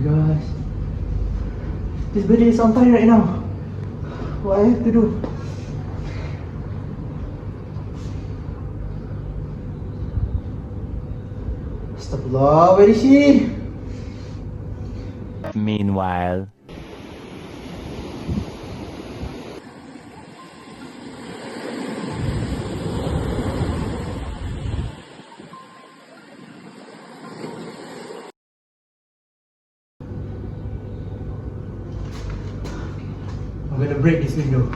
gosh. This birthday is on fire right now. What I have to do? Astaghfirullah, where is she? Meanwhile, I'm gonna break this window.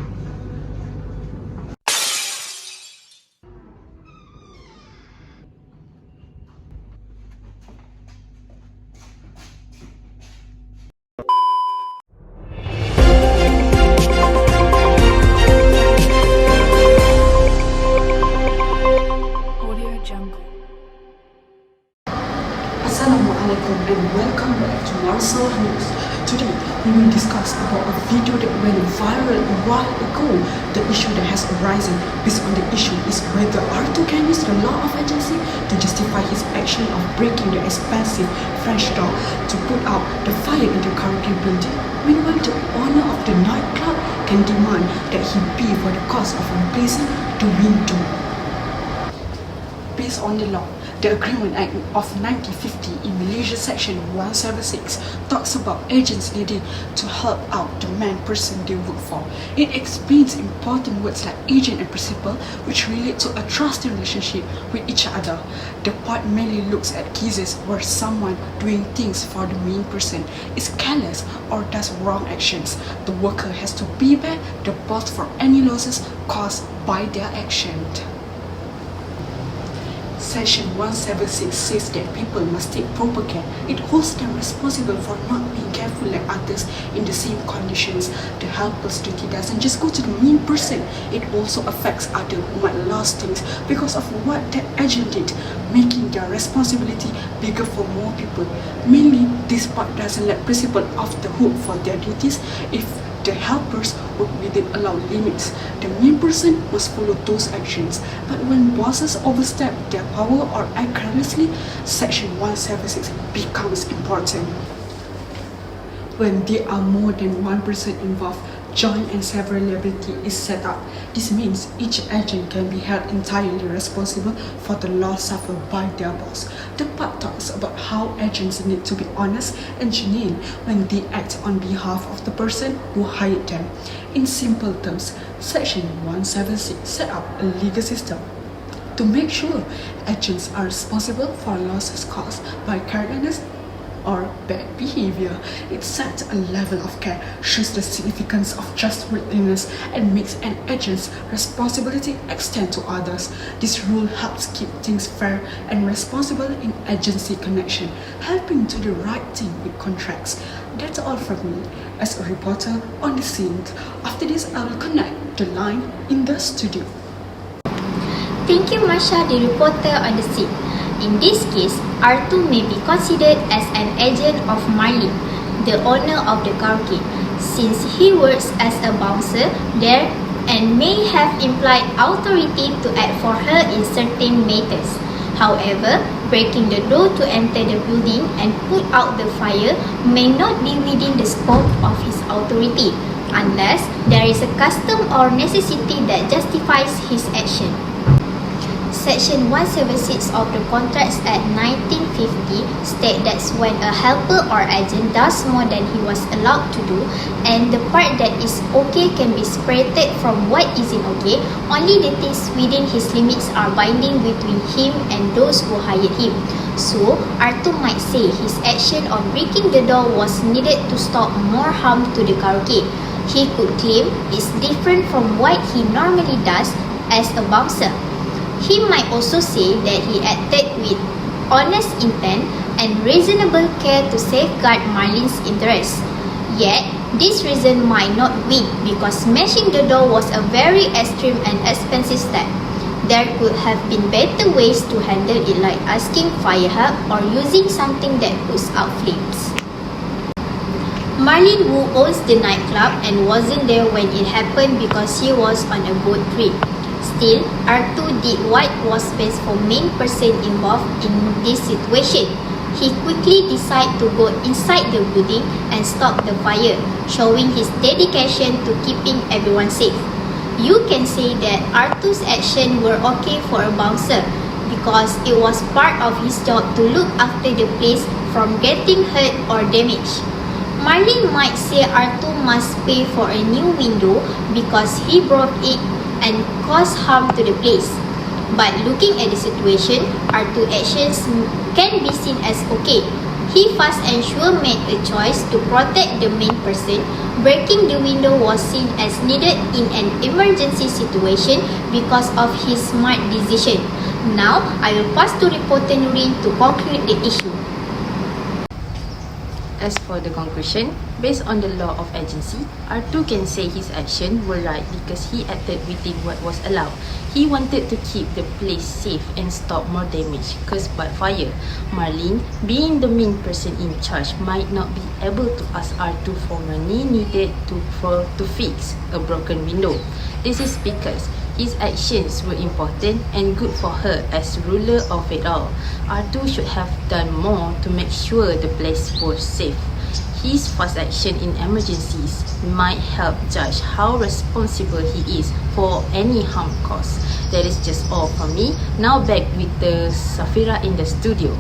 Assalamualaikum and welcome back to MARSYA News. Today we will discuss about a video that went viral a while ago. The issue that has arisen based on the issue is whether R2 can use the law of agency to justify his action of breaking the expensive French door to put out the fire in the karaoke building. Meanwhile, the owner of the nightclub can demand that he pay for the cost of replacing the window. Based on the law, the Agreement Act of 1950 in Malaysia Section 176 talks about agents needing to help out the main person they work for. It explains important words like agent and principal, which relate to a trusting relationship with each other. The part mainly looks at cases where someone doing things for the main person is careless or does wrong actions. The worker has to pay back the boss for any losses caused by their action. Section 176 says that people must take proper care. It holds them responsible for not being careful like others in the same conditions. The helper's duty doesn't just go to the main person, it also affects others who might lose things because of what that agent did, making their responsibility bigger for more people. Mainly, this part doesn't let principal off the hook for their duties if the helpers work within allowed limits. The main person must follow those actions. But when bosses overstep their power or act carelessly, Section 176 becomes important. When there are more than one person involved, joint and several liability is set up. This means each agent can be held entirely responsible for the loss suffered by their boss. The part talks about how agents need to be honest and genuine when they act on behalf of the person who hired them. In simple terms, Section 176 set up a legal system to make sure agents are responsible for losses caused by carelessness or bad behavior. It sets a level of care, shows the significance of trustworthiness, and makes an agent's responsibility extend to others. This rule helps keep things fair and responsible in agency connection, helping to do the right thing with contracts. That's all from me as a reporter on the scene. After this, I will connect the line in the studio. Thank you, Masha, the reporter on the scene. In this case, R2 may be considered as an agent of Marlene, the owner of the karaoke, since he works as a bouncer there and may have implied authority to act for her in certain matters. However, breaking the door to enter the building and put out the fire may not be within the scope of his authority, unless there is a custom or necessity that justifies his action. Section 176 of the Contracts Act 1950 states that when a helper or agent does more than he was allowed to do, and the part that is okay can be separated from what isn't okay, only the things within his limits are binding between him and those who hired him. So, R2 might say his action on breaking the door was needed to stop more harm to the karaoke. He could claim it's different from what he normally does as a bouncer. He might also say that he acted with honest intent and reasonable care to safeguard Marlene's interests. Yet, this reason might not win because smashing the door was a very extreme and expensive step. There could have been better ways to handle it, like asking fire help or using something that puts out flames. Marlene, who owns the nightclub and wasn't there when it happened because she was on a boat trip. Still, R2 did what was best for main person involved in this situation. He quickly decided to go inside the building and stop the fire, showing his dedication to keeping everyone safe. You can say that Artu's actions were okay for a bouncer because it was part of his job to look after the place from getting hurt or damaged. Marlene might say Artu must pay for a new window because he broke it and caused harm to the place. But looking at the situation, Artu's actions can be seen as okay. He fast and sure made a choice to protect the main person. Breaking the window was seen as needed in an emergency situation because of his smart decision. Now, I will pass to reporter Nurin to conclude the issue. As for the conclusion, based on the law of agency, Artu can say his actions were right because he acted within what was allowed. He wanted to keep the place safe and stop more damage caused by fire. Marlene, being the main person in charge, might not be able to ask Artu for money needed to fix a broken window. This is because his actions were important and good for her as ruler of it all. Artu should have done more to make sure the place was safe. His fast action in emergencies might help judge how responsible he is for any harm caused. That is just all from me. Now back with the SAFIRAH in the studio.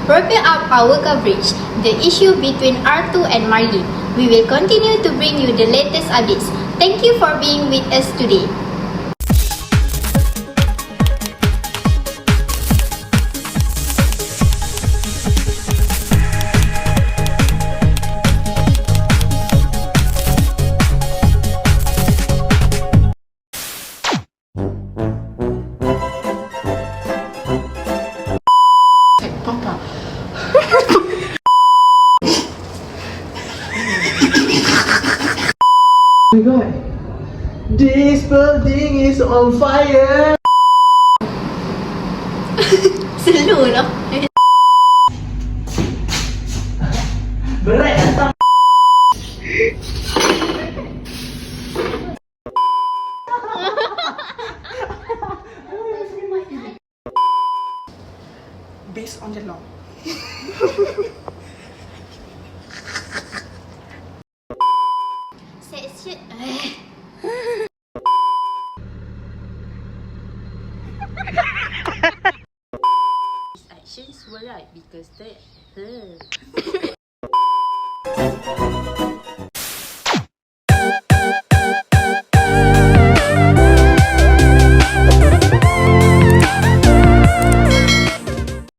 Wrapping up our coverage, the issue between Artu and Marlene, we will continue to bring you the latest updates. Thank you for being with us today. Papa. Oh my god. This building is on fire. Slow lah. Berat datang. Based on the law. Section. His actions were right because they